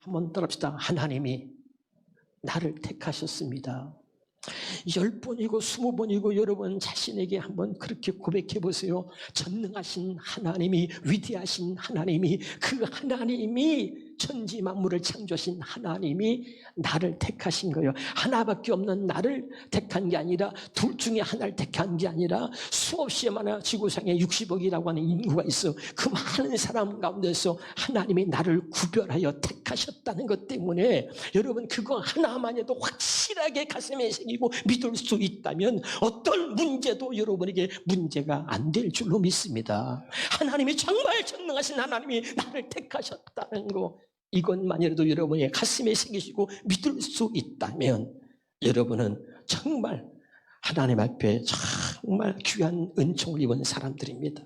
한번 따라합시다. 하나님이 나를 택하셨습니다. 10번이고 20번이고 여러분 자신에게 한번 그렇게 고백해 보세요. 전능하신 하나님이, 위대하신 하나님이, 그 하나님이 천지 만물을 창조하신 하나님이 나를 택하신 거예요. 하나밖에 없는 나를 택한 게 아니라, 둘 중에 하나를 택한 게 아니라 수없이 많은 지구상에 60억이라고 하는 인구가 있어. 그 많은 사람 가운데서 하나님이 나를 구별하여 택하셨다는 것 때문에 여러분 그거 하나만 해도 확실하게 가슴에 새기고 믿을 수 있다면 어떤 문제도 여러분에게 문제가 안 될 줄로 믿습니다. 하나님이 정말 전능하신 하나님이 나를 택하셨다는 거, 이것만이라도 여러분의 가슴에 새기시고 믿을 수 있다면 여러분은 정말 하나님 앞에 정말 귀한 은총을 입은 사람들입니다.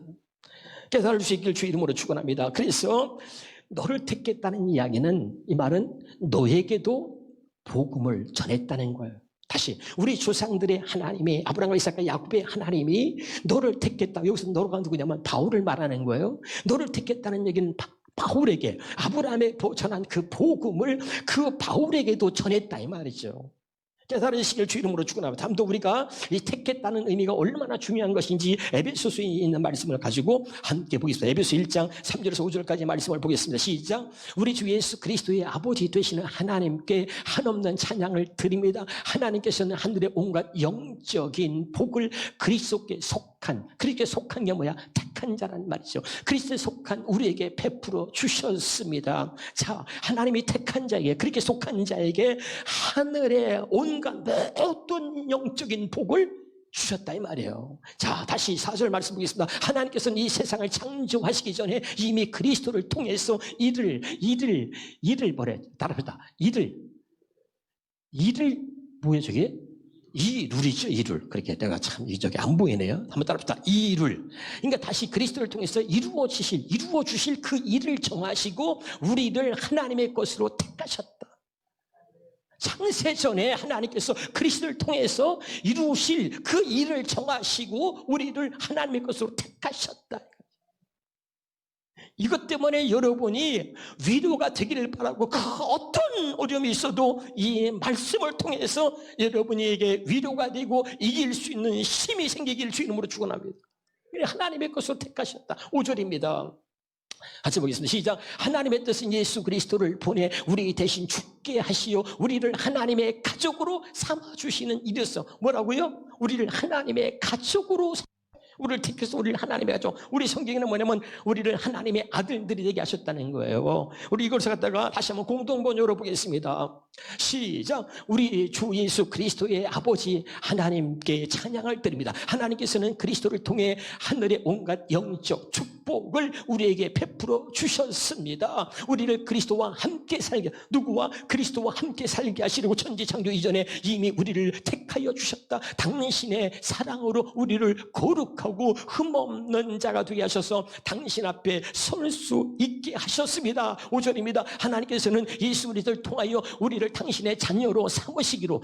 깨달을 수 있길 주 이름으로 축원합니다. 그래서 너를 택했다는 이야기는, 이 말은 너에게도 복음을 전했다는 거예요. 다시 우리 조상들의 하나님이, 아브라함과 이삭과 야곱의 하나님이 너를 택했다. 여기서 너가 누구냐면 바울을 말하는 거예요. 너를 택했다는 얘기는 바울에게, 아브라함에 전한 그 복음을 그 바울에게도 전했다 이 말이죠. 깨달으시길 주 이름으로 축원합니다. 다음도 우리가 이 택했다는 의미가 얼마나 중요한 것인지 에베소서에 있는 말씀을 가지고 함께 보겠습니다. 에베소 1장 3절에서 5절까지 말씀을 보겠습니다. 시작. 우리 주 예수 그리스도의 아버지 되시는 하나님께 한없는 찬양을 드립니다. 하나님께서는 하늘의 온갖 영적인 복을 그리스도께 속한, 그렇게 속한 게 뭐야? 택한 자란 말이죠. 그리스도에 속한 우리에게 베풀어 주셨습니다. 자, 하나님이 택한 자에게, 그렇게 속한 자에게 하늘의 온갖 모든 영적인 복을 주셨다 이 말이에요. 자, 다시 4절 말씀 보겠습니다. 하나님께서는 이 세상을 창조하시기 전에 이미 그리스도를 통해서 이를 뭐래? 따라합니다. 이를 뭐예요 저게? 이룰이죠, 이룰. 그렇게 내가 참 저기 안 보이네요. 한번 따라합시다. 이룰. 그러니까 다시 그리스도를 통해서 이루어 주실 그 일을 정하시고 우리를 하나님의 것으로 택하셨다. 창세전에 하나님께서 그리스도를 통해서 이루실 그 일을 정하시고 우리를 하나님의 것으로 택하셨다. 이것 때문에 여러분이 위로가 되기를 바라고, 그 어떤 어려움이 있어도 이 말씀을 통해서 여러분에게 위로가 되고 이길 수 있는 힘이 생기기를 주 이름으로 축원합니다. 하나님의 것으로 택하셨다. 5절입니다. 같이 보겠습니다. 시작. 하나님의 뜻은 예수 그리스도를 보내 우리 대신 죽게 하시어 우리를 하나님의 가족으로 삼아주시는 일이었어. 뭐라고요? 우리를 하나님의 가족으로, 우리를 택해서 우리를 하나님의 가족. 우리 성경에는 뭐냐면 우리를 하나님의 아들들이 되게 하셨다는 거예요. 우리 이것을 갖다가 다시 한번 공동번역으로 보겠습니다. 시작. 우리 주 예수 그리스도의 아버지 하나님께 찬양을 드립니다. 하나님께서는 그리스도를 통해 하늘의 온갖 영적 축복을 우리에게 베풀어 주셨습니다. 우리를 그리스도와 함께 살게, 누구와? 그리스도와 함께 살게 하시려고 천지창조 이전에 이미 우리를 택하여 주셨다. 당신의 사랑으로 우리를 거룩하고 흠없는 자가 되게 하셔서 당신 앞에 설 수 있게 하셨습니다. 5절입니다. 하나님께서는 예수 그리스도를 통하여 우리를 당신의 자녀로 삼으시기로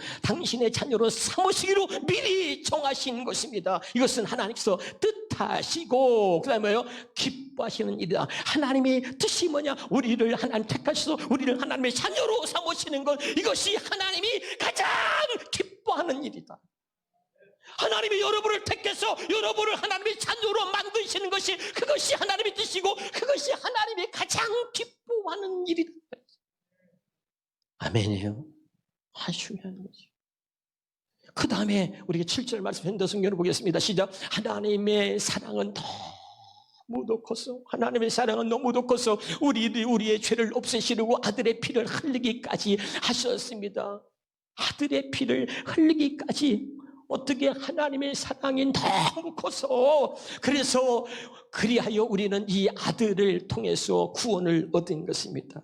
미리 정하신 것입니다. 이것은 하나님께서 뜻하시고, 그 다음에 뭐예요? 기뻐하시는 일이다. 하나님의 뜻이 뭐냐? 우리를 하나님 택하셔서 우리를 하나님의 자녀로 삼으시는 것, 이것이 하나님이 가장 기뻐하는 일이다. 하나님이 여러분을 택해서 여러분을 하나님의 자녀로 만드시는 것이, 그것이 하나님의 뜻이고 그것이 하나님이 가장 기뻐하는 일이다. 아멘이에요. 아주 중요한 거죠. 그 다음에 우리가 7절 말씀 현대 성경을 보겠습니다. 시작. 하나님의 사랑은 너무도 커서, 하나님의 사랑은 너무도 커서 우리의 죄를 없애시려고 아들의 피를 흘리기까지 하셨습니다. 아들의 피를 흘리기까지. 어떻게? 하나님의 사랑이 너무 커서, 그래서 그리하여 우리는 이 아들을 통해서 구원을 얻은 것입니다.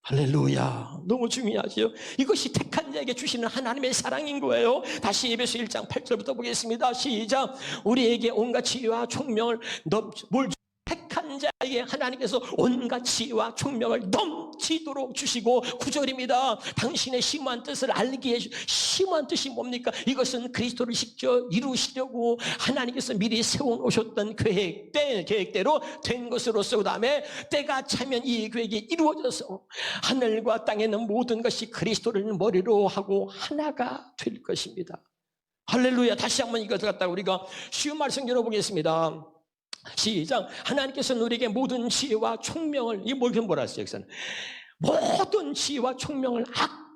할렐루야. 너무 중요하죠. 이것이 택한 자에게 주시는 하나님의 사랑인 거예요. 다시 에베소 1장 8절부터 보겠습니다. 시작. 우리에게 온갖 지혜와 총명을 택한 자에게 하나님께서 온갖 지혜와 총명을 넘치도록 주시고 9절입니다. 당신의 심오한 뜻을 알게 해주. 심오한 뜻이 뭡니까? 이것은 그리스도를 직접 이루시려고 하나님께서 미리 세워놓으셨던 계획대로 된 것으로서 그 다음에 때가 차면 이 계획이 이루어져서 하늘과 땅에 있는 모든 것이 그리스도를 머리로 하고 하나가 될 것입니다. 할렐루야. 다시 한번 이것을 갖다가 우리가 쉬운 말씀 열어보겠습니다. 시작. 하나님께서는 우리에게 모든 지혜와 총명을, 이 뭐라 했어요? 여기서는 모든 지혜와 총명을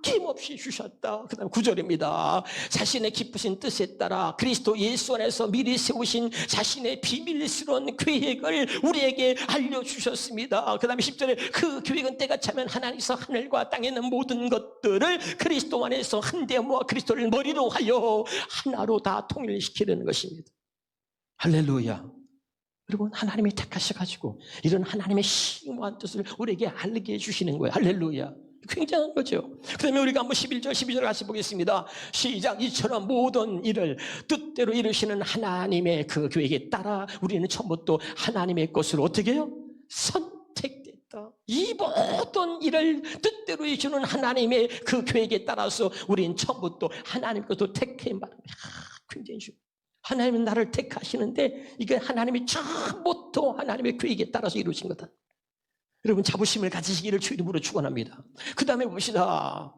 아낌없이 주셨다. 그 다음 9절입니다. 자신의 기쁘신 뜻에 따라 그리스도 예수 안에서 미리 세우신 자신의 비밀스러운 계획을 우리에게 알려주셨습니다. 그 다음에 10절에 그 계획은 때가 차면 하나님께서 하늘과 땅에 있는 모든 것들을 그리스도 안에서 한데 모아 그리스도를 머리로 하여 하나로 다 통일시키려는 것입니다. 할렐루야. 여러분, 하나님이 택하셔가지고 이런 하나님의 심오한 뜻을 우리에게 알게 해주시는 거예요. 할렐루야. 굉장한 거죠. 그 다음에 우리가 한번 11절 12절 같이 보겠습니다. 시작. 이처럼 모든 일을 뜻대로 이루시는 하나님의 그 계획에 따라 우리는 처음부터 하나님의 것으로 어떻게 해요? 선택됐다. 이 모든 일을 뜻대로 이루시는 하나님의 그 계획에 따라서 우리는 처음부터 하나님 것으로 택해 말합니다. 굉장히 중요해요. 하나님은 나를 택하시는데 이게 하나님이 처음부터 하나님의 계획에 따라서 이루어진 거다. 여러분, 자부심을 가지시기를 주 이름으로 축원합니다. 그 다음에 봅시다.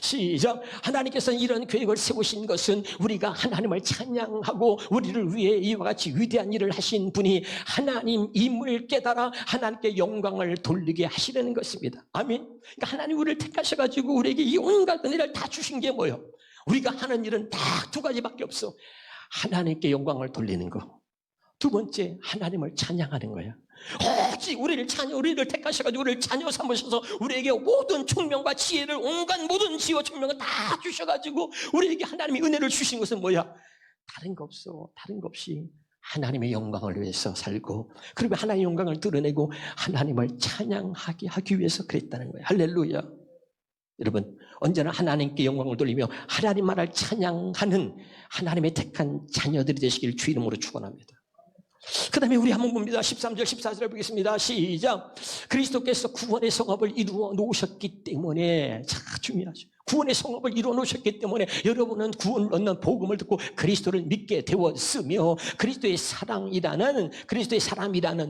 시작. 하나님께서는 이런 계획을 세우신 것은 우리가 하나님을 찬양하고 우리를 위해 이와 같이 위대한 일을 하신 분이 하나님임을 깨달아 하나님께 영광을 돌리게 하시려는 것입니다. 아멘. 그러니까 하나님 우리를 택하셔가지고 우리에게 이 온갖 은혜를 다 주신 게 뭐예요? 우리가 하는 일은 딱 두 가지밖에 없어. 하나님께 영광을 돌리는 거. 두 번째, 하나님을 찬양하는 거야. 오직 우리를 택하셔가지고 우리를 자녀 삼으셔서 우리에게 모든 총명과 지혜를, 온갖 모든 지혜와 총명을 다 주셔가지고 우리에게 하나님의 은혜를 주신 것은 뭐야? 다른 거 없어. 다른 거 없이 하나님의 영광을 위해서 살고, 그리고 하나님의 영광을 드러내고 하나님을 찬양하게 하기 위해서 그랬다는 거야. 할렐루야. 여러분, 언제나 하나님께 영광을 돌리며 하나님만을 찬양하는 하나님의 택한 자녀들이 되시길 주 이름으로 축원합니다. 그 다음에 우리 한번 봅니다. 13절 14절을 보겠습니다. 시작. 그리스도께서 구원의 성업을 이루어 놓으셨기 때문에, 참 중요하죠. 구원의 성업을 이루어 놓으셨기 때문에 여러분은 구원을 얻는 복음을 듣고 그리스도를 믿게 되었으며, 그리스도의 사람이라는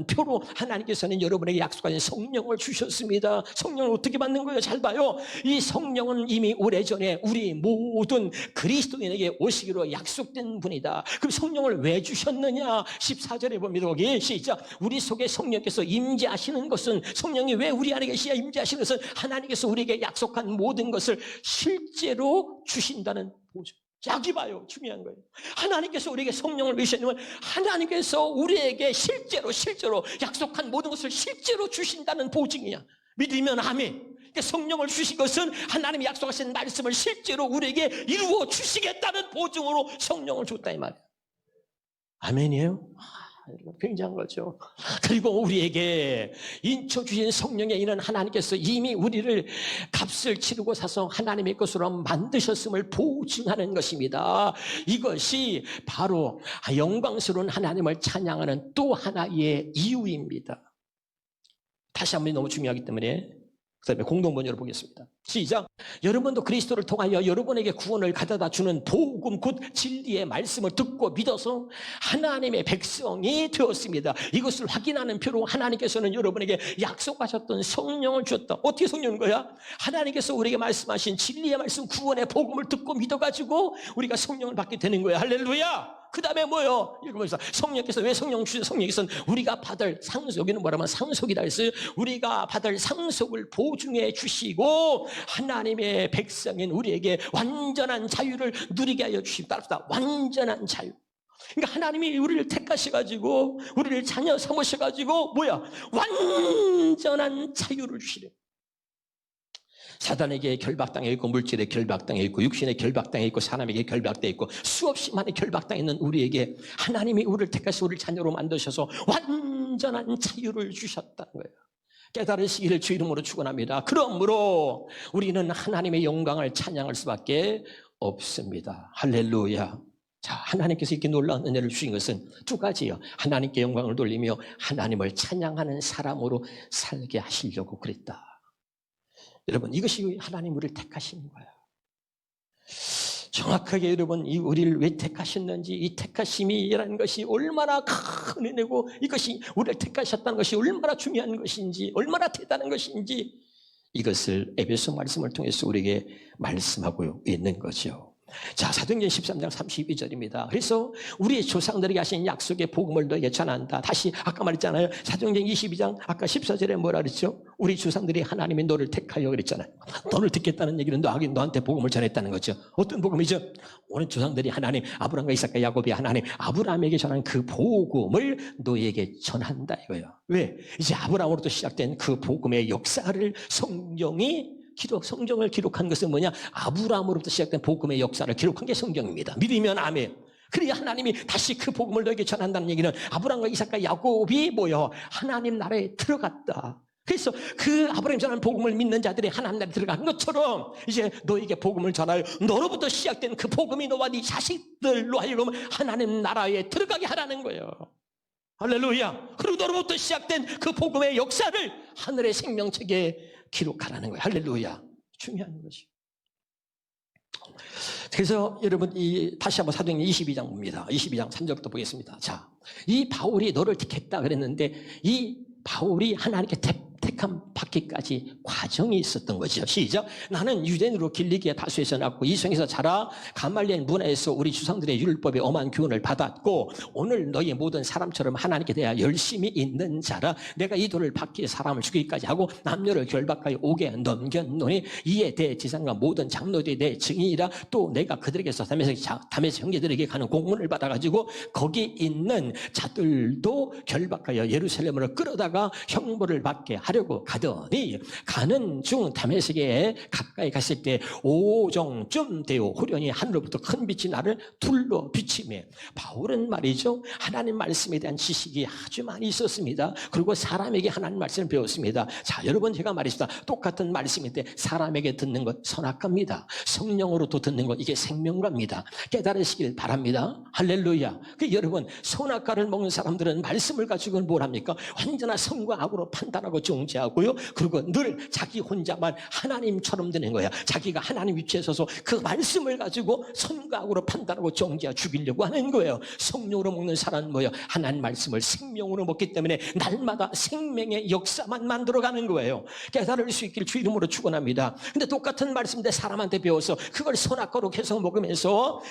표로 하나님께서는 여러분에게 약속하신 성령을 주셨습니다. 성령을 어떻게 받는 거예요? 잘 봐요. 이 성령은 이미 오래전에 우리 모든 그리스도인에게 오시기로 약속된 분이다. 그럼 성령을 왜 주셨느냐? 14절에 봅니다. 거기 시작. 우리 속에 성령께서 임재하시는 것은, 성령이 왜 우리 안에 계시냐 임재하시는 것은 하나님께서 우리에게 약속한 모든 것을 실제로 주신다는 보증. 여기 봐요. 중요한 거예요. 하나님께서 우리에게 성령을 주셨냐면 하나님께서 우리에게 실제로 약속한 모든 것을 실제로 주신다는 보증이야. 믿으면 아멘. 그러니까 성령을 주신 것은 하나님이 약속하신 말씀을 실제로 우리에게 이루어 주시겠다는 보증으로 성령을 줬다 이 말이에요. 아멘이에요? 굉장한 거죠. 그리고 우리에게 인쳐 주신 성령에 이는 하나님께서 이미 우리를 값을 치르고 사서 하나님의 것으로 만드셨음을 보증하는 것입니다. 이것이 바로 영광스러운 하나님을 찬양하는 또 하나의 이유입니다. 다시 한번 너무 중요하기 때문에 그 다음에 공동번역을 보겠습니다. 시작. 여러분도 그리스도를 통하여 여러분에게 구원을 가져다 주는 복음 곧 진리의 말씀을 듣고 믿어서 하나님의 백성이 되었습니다. 이것을 확인하는 표로 하나님께서는 여러분에게 약속하셨던 성령을 주었다. 어떻게 성령인 거야? 하나님께서 우리에게 말씀하신 진리의 말씀, 구원의 복음을 듣고 믿어가지고 우리가 성령을 받게 되는 거야. 할렐루야. 그 다음에 뭐요? 읽으면서 성령께서 왜 성령 주신? 성령께서는 우리가 받을 상속, 여기는 뭐라면 상속이라 했어요. 우리가 받을 상속을 보증해 주시고 하나님의 백성인 우리에게 완전한 자유를 누리게 하여 주십니다. 완전한 자유. 그러니까 하나님이 우리를 택하셔가지고 우리를 자녀 삼으셔가지고 뭐야? 완전한 자유를 주시래. 사단에게 결박당해 있고, 물질에 결박당해 있고, 육신에 결박당해 있고, 사람에게 결박당해 있고, 수없이 많이 결박당해 있는 우리에게 하나님이 우리를 택하셔서 우리를 자녀로 만드셔서 완전한 자유를 주셨다는 거예요. 깨달으시기를 주 이름으로 축원합니다. 그러므로 우리는 하나님의 영광을 찬양할 수밖에 없습니다. 할렐루야. 자, 하나님께서 이렇게 놀라운 은혜를 주신 것은 두 가지예요. 하나님께 영광을 돌리며 하나님을 찬양하는 사람으로 살게 하시려고 그랬다. 여러분, 이것이 하나님 우리를 택하신 거예요. 정확하게 여러분, 이 우리를 왜 택하셨는지, 이 택하심이라는 것이 얼마나 큰 은혜고, 이것이 우리를 택하셨다는 것이 얼마나 중요한 것인지, 얼마나 대단한 것인지, 이것을 에베소 말씀을 통해서 우리에게 말씀하고 있는 거죠. 자, 사도행전 13장 32절입니다. 그래서 우리의 조상들에게 하신 약속의 복음을 너에게 전한다. 다시 아까 말했잖아요. 사도행전 22장 아까 14절에 뭐라 그랬죠? 우리 조상들이 하나님이 너를 택하여 그랬잖아요. 너를 듣겠다는 얘기는 너한테 복음을 전했다는 거죠. 어떤 복음이죠? 오늘 조상들이 하나님, 아브라함과 이삭과 야곱이 하나님, 아브라함에게 전한 그 복음을 너에게 전한다 이거예요. 왜? 이제 아브라함으로부터 시작된 그 복음의 역사를 성경을 기록한 것은 뭐냐? 아브라함으로부터 시작된 복음의 역사를 기록한 게 성경입니다. 믿으면 아멘. 그래야 하나님이 다시 그 복음을 너에게 전한다는 얘기는 아브라함과 이삭과 야곱이 뭐요? 하나님 나라에 들어갔다. 그래서 그 아브라함이 전한 복음을 믿는 자들이 하나님 나라에 들어간 것처럼 이제 너에게 복음을 전하여 너로부터 시작된 그 복음이 너와 네 자식들로 하여금 하나님 나라에 들어가게 하라는 거예요. 할렐루야. 그리고 너로부터 시작된 그 복음의 역사를 하늘의 생명책에 기록하라는 거예요. 할렐루야. 중요한 것이. 그래서 여러분 다시 한번 사도행전 22장 봅니다. 22장 3절부터 보겠습니다. 자, 이 바울이 너를 택했다 그랬는데 이 바울이 하나님께 택함 받기까지 과정이 있었던 거죠. 시작. 나는 유대인으로 길리기아 다수에서 낳고 이성에서 자라 가말리엘 문화에서 우리 조상들의 율법의 엄한 교훈을 받았고 오늘 너희 모든 사람처럼 하나님께 대하여 열심히 있는 자라. 내가 이 돌을 받기 위해 사람을 죽이기까지 하고 남녀를 결박하여 옥에 넘겼노니 이에 대해 지상과 모든 장로들이 내 증인이라. 또 내가 그들에게서 다메섹 형제들에게 가는 공문을 받아가지고 거기 있는 자들도 결박하여 예루살렘으로 끌어다가 형벌을 받게 하려고 가더니 가는 중 다메섹에 가까이 갔을 때 오정쯤 되어 호련히 하늘로부터 큰 빛이 나를 둘러 비치매. 바울은 말이죠, 하나님 말씀에 대한 지식이 아주 많이 있었습니다. 그리고 사람에게 하나님 말씀을 배웠습니다. 자, 여러분, 제가 말했습니다. 똑같은 말씀인데 사람에게 듣는 것 선악과입니다. 성령으로도 듣는 것, 이게 생명과입니다. 깨달으시길 바랍니다. 할렐루야. 여러분, 선악과를 먹는 사람들은 말씀을 가지고는 뭘 합니까? 언제나 선과 악으로 판단하고 정죄하고요. 그리고 늘 자기 혼자만 하나님처럼 되는 거야. 자기가 하나님 위치에 서서 그 말씀을 가지고 선과 악으로 판단하고 정죄하고 죽이려고 하는 거예요. 성령으로 먹는 사람은 뭐예요? 하나님 말씀을 생명으로 먹기 때문에 날마다 생명의 역사만 만들어가는 거예요. 깨달을 수 있길 주 이름으로 축원합니다. 근데 똑같은 말씀인데 사람한테 배워서 그걸 선악과로 계속 먹으면서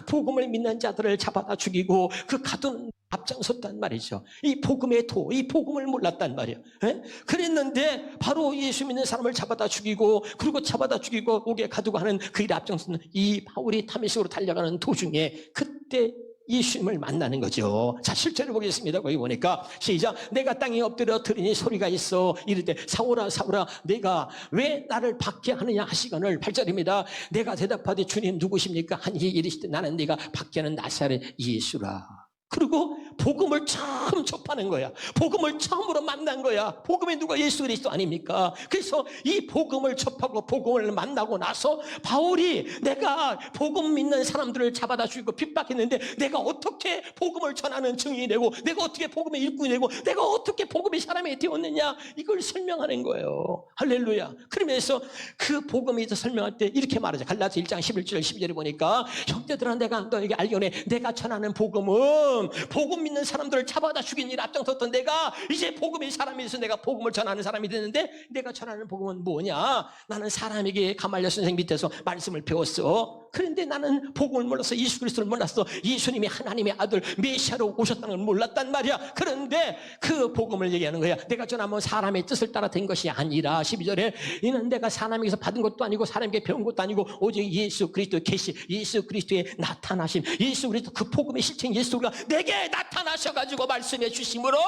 복음을 믿는 자들을 잡아다 죽이고 그 가둔 앞장섰단 말이죠. 이 복음의 이 복음을 몰랐단 말이에요. 에? 그랬는데 바로 예수 믿는 사람을 잡아다 죽이고 그리고 잡아다 죽이고 옥에 가두고 하는 그 일에 앞장서는 이 바울이 다메섹으로 달려가는 도중에 그때 예수님을 만나는 거죠. 자, 실제로 보겠습니다. 거기 보니까 시작. 내가 땅에 엎드려 들으니 소리가 있어 이르되 사울아 사울아 내가 왜 나를 박해 하느냐 하시거늘. 8절입니다. 내가 대답하되 주님 누구십니까 하니 이르시되 나는 네가 박해하는 나사렛 예수라. 그리고 복음을 처음 접하는 거야. 복음을 처음으로 만난 거야. 복음이 누가? 예수 그리스도 아닙니까? 그래서 이 복음을 접하고 복음을 만나고 나서 바울이 내가 복음 믿는 사람들을 잡아다 죽이고 핍박했는데 내가 어떻게 복음을 전하는 증인이 되고 내가 어떻게 복음의 일꾼이 되고 내가 어떻게 복음의 사람이 되었느냐, 이걸 설명하는 거예요. 할렐루야. 그러면서 그 복음에 대해서 설명할 때 이렇게 말하죠. 갈라디아 1장 11절 12절에 보니까 형제들아 내가 너에게 알려내 내가 전하는 복음은 복음 믿는 사람들을 잡아다 죽인 일 앞장섰던 내가 이제 복음의 사람이 돼서 내가 복음을 전하는 사람이 되는데 내가 전하는 복음은 뭐냐? 나는 사람에게 가말리엘 선생 밑에서 말씀을 배웠어. 그런데 나는 복음을 몰랐어. 예수 그리스도를 몰랐어. 예수님이 하나님의 아들 메시아로 오셨다는 걸 몰랐단 말이야. 그런데 그 복음을 얘기하는 거야. 내가 전하면 사람의 뜻을 따라 된 것이 아니라 12절에 이는 내가 사람에게서 받은 것도 아니고 사람에게 배운 것도 아니고 오직 예수 그리스도의 계시, 예수 그리스도의 나타나심, 예수 그리스도 그 복음의 실체인 예수가 내게 나타나셔가지고 말씀해 주심으로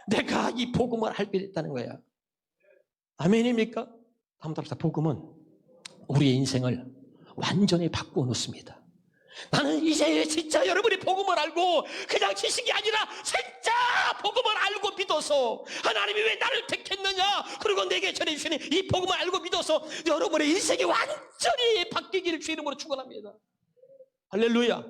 내가 이 복음을 알게 됐다는 거야. 아멘입니까? 다음 답시다. 복음은 우리의 인생을 완전히 바꾸어 놓습니다. 나는 이제 진짜 여러분이 복음을 알고 그냥 지식이 아니라 진짜 복음을 알고 믿어서 하나님이 왜 나를 택했느냐 그리고 내게 전해주시니 이 복음을 알고 믿어서 여러분의 인생이 완전히 바뀌기를 주 이름으로 축원합니다. 할렐루야.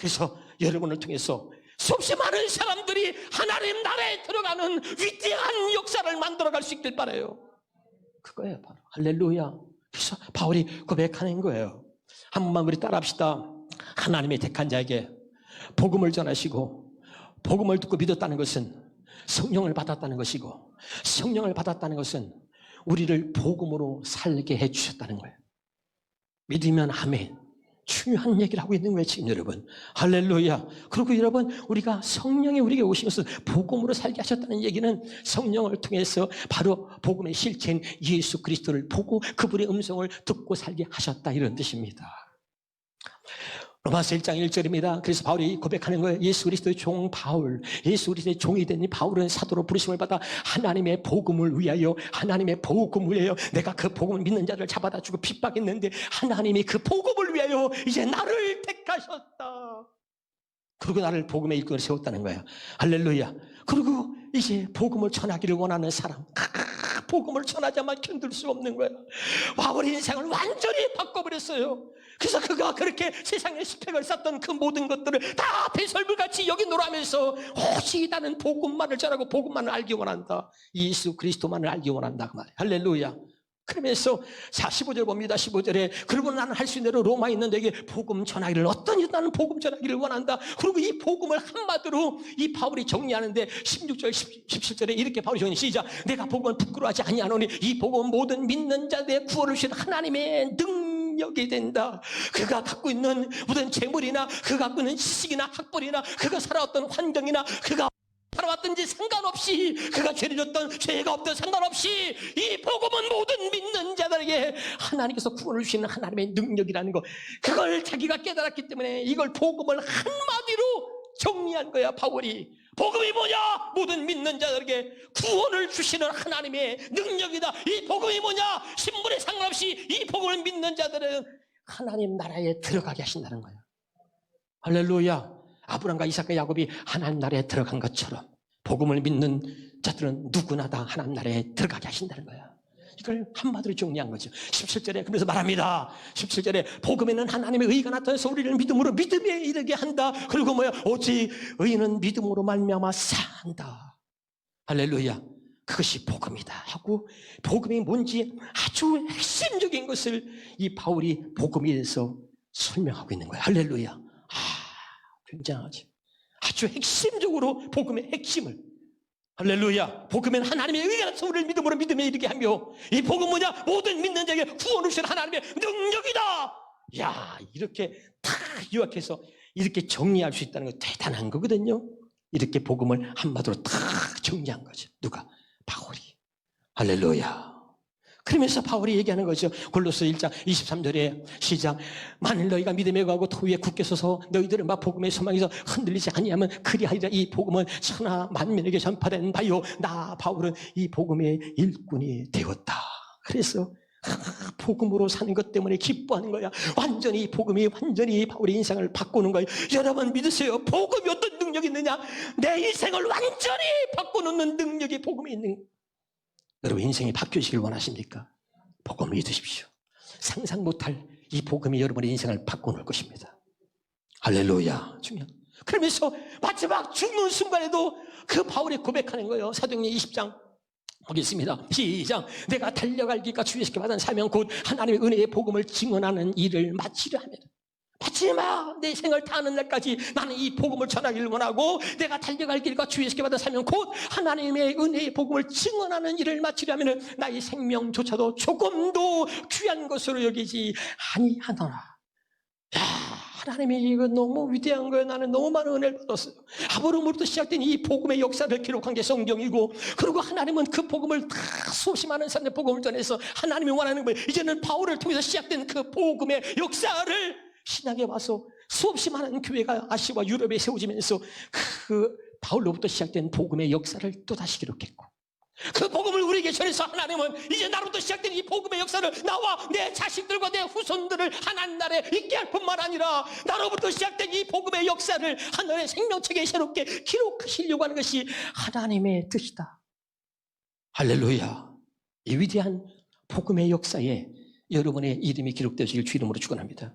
그래서 여러분을 통해서 수없이 많은 사람들이 하나님 나라에 들어가는 위대한 역사를 만들어갈 수 있길 바라요. 그거예요, 바로. 할렐루야. 그래서 바울이 고백하는 거예요. 한 번만 우리 따라합시다. 하나님의 택한 자에게 복음을 전하시고 복음을 듣고 믿었다는 것은 성령을 받았다는 것이고, 성령을 받았다는 것은 우리를 복음으로 살게 해주셨다는 거예요. 믿으면 아멘. 중요한 얘기를 하고 있는 거예요, 지금 여러분. 할렐루야. 그리고 여러분, 우리가 성령이 우리에게 오시면서 복음으로 살게 하셨다는 얘기는 성령을 통해서 바로 복음의 실체인 예수 그리스도를 보고 그분의 음성을 듣고 살게 하셨다, 이런 뜻입니다. 로마서 1장 1절입니다. 그래서 바울이 고백하는 거예요. 예수 그리스도의 종 바울, 예수 그리스도의 종이 된 이 바울은 사도로 부르심을 받아 하나님의 복음을 위하여, 하나님의 복음을 위하여 내가 그 복음을 믿는 자를 잡아다 주고 핍박했는데 하나님이 그 복음을 위하여 이제 나를 택하셨다. 그리고 나를 복음의 일꾼으로 세웠다는 거예요. 할렐루야. 그리고 이제 복음을 전하기를 원하는 사람, 복음을 전하자만 견딜 수 없는 거예요. 바울의 인생을 완전히 바꿔버렸어요. 그래서 그가 그렇게 세상에 스펙을 쌓던 그 모든 것들을 다 배설물같이 여기노라 하면서 오직 나는 복음만을 전하고 복음만을 알기 원한다, 예수 그리스도만을 알기 원한다, 그 말이에요. 할렐루야. 그러면서 15절 봅니다. 15절에 그리고 나는 할 수 있는 대로 로마에 있는 너에게 복음 전하기를, 어떤 나는 복음 전하기를 원한다. 그리고 이 복음을 한마디로 이 바울이 정리하는데 16절 17절에 이렇게 바울이 정리, 시작. 내가 복음을 부끄러워하지 아니하노니 이 복음은 모든 믿는 자들의 구원을 주신 하나님의 능력이 된다. 그가 갖고 있는 모든 재물이나 그가 갖고 있는 지식이나 학벌이나 그가 살아왔던 환경이나 그가 살아왔던지 상관없이, 그가 죄를 졌던 죄가 없던 상관없이 이 복음은 모든 믿는 자들에게 하나님께서 구원을 주시는 하나님의 능력이라는 거, 그걸 자기가 깨달았기 때문에 이걸 복음을 한마디로 정리한 거야, 바울이. 복음이 뭐냐? 모든 믿는 자들에게 구원을 주시는 하나님의 능력이다. 이 복음이 뭐냐? 신분에 상관없이 이 복음을 믿는 자들은 하나님 나라에 들어가게 하신다는 거야. 할렐루야. 아브람과 이삭과 야곱이 하나님 나라에 들어간 것처럼 복음을 믿는 자들은 누구나 다 하나님 나라에 들어가게 하신다는 거야. 이걸 한마디로 정리한 거죠. 17절에 그러면서 말합니다. 17절에 복음에는 하나님의 의가 나타나서 우리를 믿음으로 믿음에 이르게 한다. 그리고 뭐야? 오직 의인은 믿음으로 말미암아 산다. 할렐루야. 그것이 복음이다 하고, 복음이 뭔지 아주 핵심적인 것을 이 바울이 복음에 대해서 설명하고 있는 거야. 할렐루야. 굉장하지. 아주 핵심적으로 복음의 핵심을. 할렐루야. 복음은 하나님의 의가 나서 우리를 믿음으로 믿음에 이르게 하며, 이 복음 뭐냐? 모든 믿는 자에게 구원을 주시는 하나님의 능력이다. 야, 이렇게 다 요약해서 이렇게 정리할 수 있다는 거 대단한 거거든요. 이렇게 복음을 한마디로 다 정리한 거죠. 누가? 바울이. 할렐루야. 그러면서 바울이 얘기하는 거죠. 골로새 1장 23절에 시작. 만일 너희가 믿음에 거하고 터 위에 굳게 서서 너희들은 막 복음의 소망에서 흔들리지 아니하면 그리하리라. 이 복음은 천하 만민에게 전파된 바요, 나 바울은 이 복음의 일꾼이 되었다. 그래서 복음으로 사는 것 때문에 기뻐하는 거야. 완전히 복음이 완전히 바울의 인생을 바꾸는 거예요. 여러분 믿으세요. 복음이 어떤 능력이 있느냐? 내 인생을 완전히 바꿔놓는 능력이 복음이 있는 거예요. 여러분 인생이 바뀌시길 원하십니까? 복음을 믿으십시오. 상상 못할 이 복음이 여러분의 인생을 바꿔놓을 것입니다. 할렐루야. 중요한. 그러면서 마지막 죽는 순간에도 그 바울이 고백하는 거예요. 사도행전 20장 보겠습니다. 시작. 내가 달려갈 길과 주의 시켜 받은 사명 곧 하나님의 은혜의 복음을 증언하는 일을 마치려 하면, 마지막 내 생을 다하는 날까지 나는 이 복음을 전하기를 원하고, 내가 달려갈 길과 주의 시켜 받은 사명 곧 하나님의 은혜의 복음을 증언하는 일을 마치려 하면 나의 생명조차도 조금도 귀한 것으로 여기지 아니하노라. 야, 하나님이 이거 너무 위대한 거예요. 나는 너무 많은 은혜를 받았어요. 아브라함으로부터 시작된 이 복음의 역사를 기록한 게 성경이고, 그리고 하나님은 그 복음을 다 수없이 많은 사람들 복음을 전해서 하나님이 원하는 거예요. 이제는 바울을 통해서 시작된 그 복음의 역사를 신약에 와서 수없이 많은 교회가 아시아와 유럽에 세워지면서 그 바울로부터 시작된 복음의 역사를 또다시 기록했고, 그 복음을 우리에게 전해서 하나님은 이제 나로부터 시작된 이 복음의 역사를 나와 내 자식들과 내 후손들을 하나님 나라에 있게 할 뿐만 아니라 나로부터 시작된 이 복음의 역사를 하늘의 생명책에 새롭게 기록하시려고 하는 것이 하나님의 뜻이다. 할렐루야. 이 위대한 복음의 역사에 여러분의 이름이 기록되어지길 주 이름으로 축원합니다.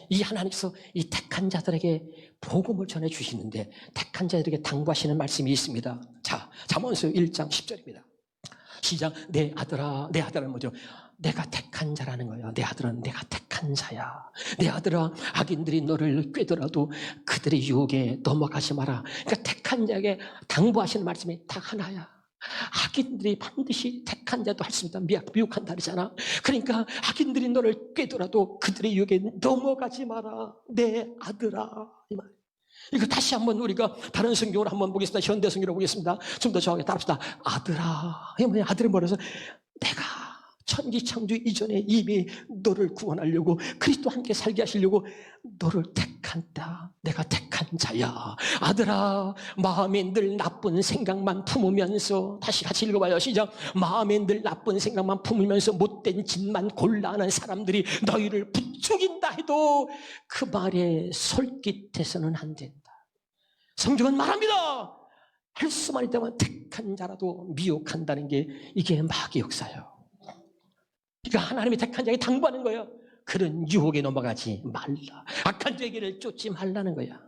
이 하나님께서 이 택한 자들에게 복음을 전해주시는데 택한 자들에게 당부하시는 말씀이 있습니다. 자, 잠언서 1장 10절입니다. 시작. 내 아들아, 내 아들은 뭐죠? 내가 택한 자라는 거야. 내 아들은 내가 택한 자야. 내 아들아, 악인들이 너를 꿰더라도 그들의 유혹에 넘어가지 마라. 그러니까 택한 자에게 당부하시는 말씀이 다 하나야. 악인들이 반드시 택한 자도 할 수 있다. 미혹한다 그러잖아. 그러니까 악인들이 너를 꿰더라도 그들의 유혹에 넘어가지 마라. 내 아들아. 이 말. 이거 다시 한번 우리가 다른 성경으로 한번 보겠습니다. 현대 성경으로 보겠습니다. 좀 더 정확하게 따라합시다. 아들아. 이게 뭐냐? 아들은 뭐라서 내가 천지창조 이전에 이미 너를 구원하려고 그리스도와 함께 살게 하시려고 너를 택한다. 내가 택한 자야. 아들아, 마음에 늘 나쁜 생각만 품으면서, 다시 같이 읽어봐요. 시작. 마음에 늘 나쁜 생각만 품으면서 못된 짓만 골라하는 사람들이 너희를 부추긴다 해도 그 말에 솔깃해서는 안 된다. 성경은 말합니다. 할 수만 있다면 택한 자라도 미혹한다는 게 이게 마귀의 역사예요. 그러니까 하나님이 택한 자에게 당부하는 거예요. 그런 유혹에 넘어가지 말라. 악한 죄기를 쫓지 말라는 거야.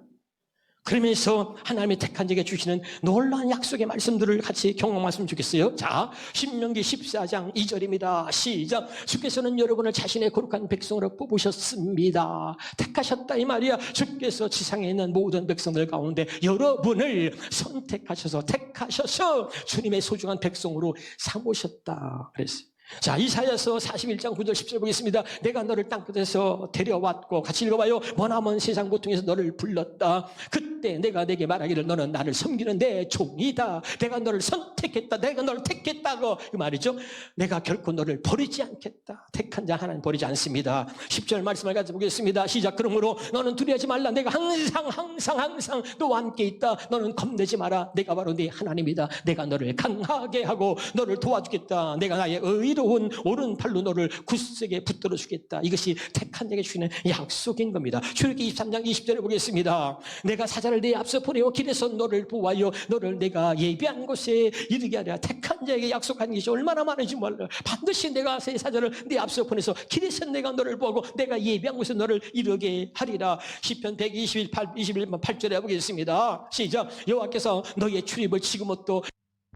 그러면서 하나님이 택한 자에게 주시는 놀라운 약속의 말씀들을 같이 경험하시면 좋겠어요. 자, 신명기 14장 2절입니다. 시작. 주께서는 여러분을 자신의 거룩한 백성으로 뽑으셨습니다. 택하셨다 이 말이야. 주께서 지상에 있는 모든 백성들 가운데 여러분을 선택하셔서 택하셔서 주님의 소중한 백성으로 삼으셨다 그랬어요. 자, 이사야서 41장 9절 10절 보겠습니다. 내가 너를 땅끝에서 데려왔고, 같이 읽어봐요. 머나먼 세상 고통에서 너를 불렀다. 그때 내가 내게 말하기를 너는 나를 섬기는 내 종이다. 내가 너를 선택했다. 내가 너를 택했다고 그 말이죠. 내가 결코 너를 버리지 않겠다. 택한 자 하나님 버리지 않습니다. 10절 말씀을 가져보겠습니다. 시작. 그러므로 너는 두려워하지 말라. 내가 항상 너와 함께 있다. 너는 겁내지 마라. 내가 바로 네 하나님이다. 내가 너를 강하게 하고 너를 도와주겠다. 내가 나의 의로운 오른팔로 너를 굳세게 붙들어 주겠다. 이것이 택한 자에게 주시는 약속인 겁니다. 출애굽기 23장 20절에 보겠습니다. 내가 사자를 내 앞서 보내어 길에서 너를 보호하여 너를 내가 예비한 곳에 이르게 하랴. 택한 자에게 약속한 것이 얼마나 많은지 몰라. 반드시 내가 새 사자를 내 앞서 보내서 길에서 내가 너를 보고 내가 예비한 곳에 너를 이르게 하리라. 시편 121편 8절에 보겠습니다. 시작. 여호와께서 너희의 출입을 지금부터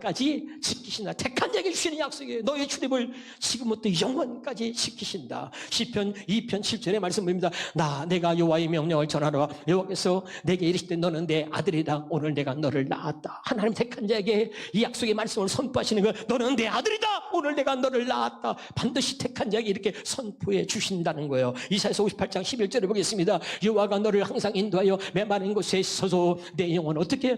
까지 지키신다. 택한 자에게 주시는 약속이에요. 너의 출입을 지금부터 영원까지 지키신다. 시편 2편 7절의 말씀입니다. 내가 여호와의 명령을 전하라. 여호와께서 내게 이르시되 너는 내 아들이다. 오늘 내가 너를 낳았다. 하나님 택한 자에게 이 약속의 말씀을 선포하시는 거. 너는 내 아들이다. 오늘 내가 너를 낳았다. 반드시 택한 자에게 이렇게 선포해 주신다는 거예요. 이사야서 58장 11절에 보겠습니다. 여호와가 너를 항상 인도하여 메마른 곳에 서서 내 영혼 어떻게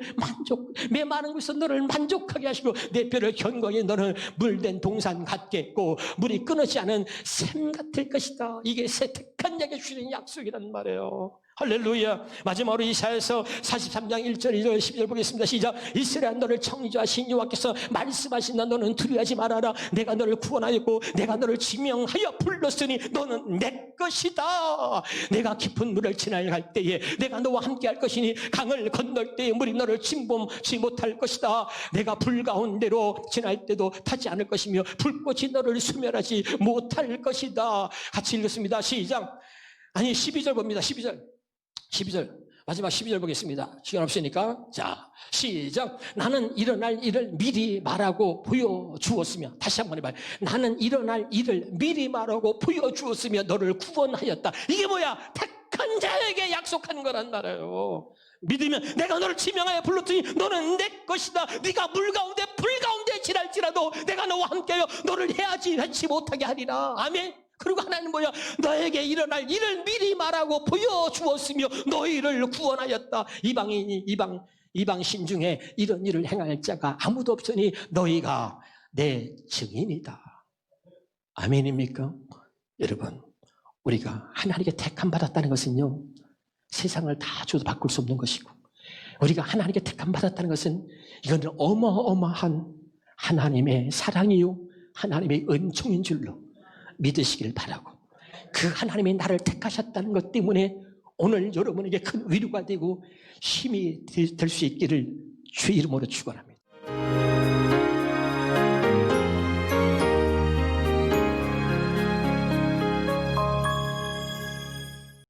메마른 곳에서 너를 만족하게 하시고 내 뼈를 견고하게 너는 물된 동산 같겠고 물이 끊어지지 않은 샘 같을 것이다. 이게 새 택한 자에게 주시는 약속이란 말이에요. 할렐루야. 마지막으로 이사야서 43장 1절 2절 12절 보겠습니다. 시작. 이스라엘 너를 창조하신 여호와께서 말씀하신다. 너는 두려워하지 말아라. 내가 너를 구원하였고 내가 너를 지명하여 불렀으니 너는 내 것이다. 내가 깊은 물을 지나갈 때에 내가 너와 함께 할 것이니 강을 건널 때에 물이 너를 침범치 못할 것이다. 내가 불 가운데로 지날 때도 타지 않을 것이며 불꽃이 너를 수멸하지 못할 것이다. 같이 읽겠습니다. 시작. 12절 봅니다. 12절 마지막 12절 보겠습니다. 시간 없으니까. 자, 시작. 나는 일어날 일을 미리 말하고 보여주었으며, 다시 한번 해봐요. 나는 일어날 일을 미리 말하고 보여주었으며 너를 구원하였다. 이게 뭐야? 택한 자에게 약속한 거란 말이에요. 믿으면 내가 너를 지명하여 불렀더니 너는 내 것이다. 네가 물 가운데 불 가운데 지날지라도 내가 너와 함께하여 너를 해하지 못하게 하리라. 아멘. 그리고 하나님 뭐야? 너에게 일어날 일을 미리 말하고 보여주었으며 너희를 구원하였다. 이방신 중에 이런 일을 행할 자가 아무도 없으니 너희가 내 증인이다. 아멘입니까? 여러분, 우리가 하나님께 택함 받았다는 것은요, 세상을 다 줘도 바꿀 수 없는 것이고, 우리가 하나님께 택함 받았다는 것은 이거는 어마어마한 하나님의 사랑이요 하나님의 은총인 줄로 믿으시길 바라고, 그 하나님이 나를 택하셨다는 것 때문에 오늘 여러분에게 큰 위로가 되고 힘이 될 수 있기를 주의 이름으로 축원합니다.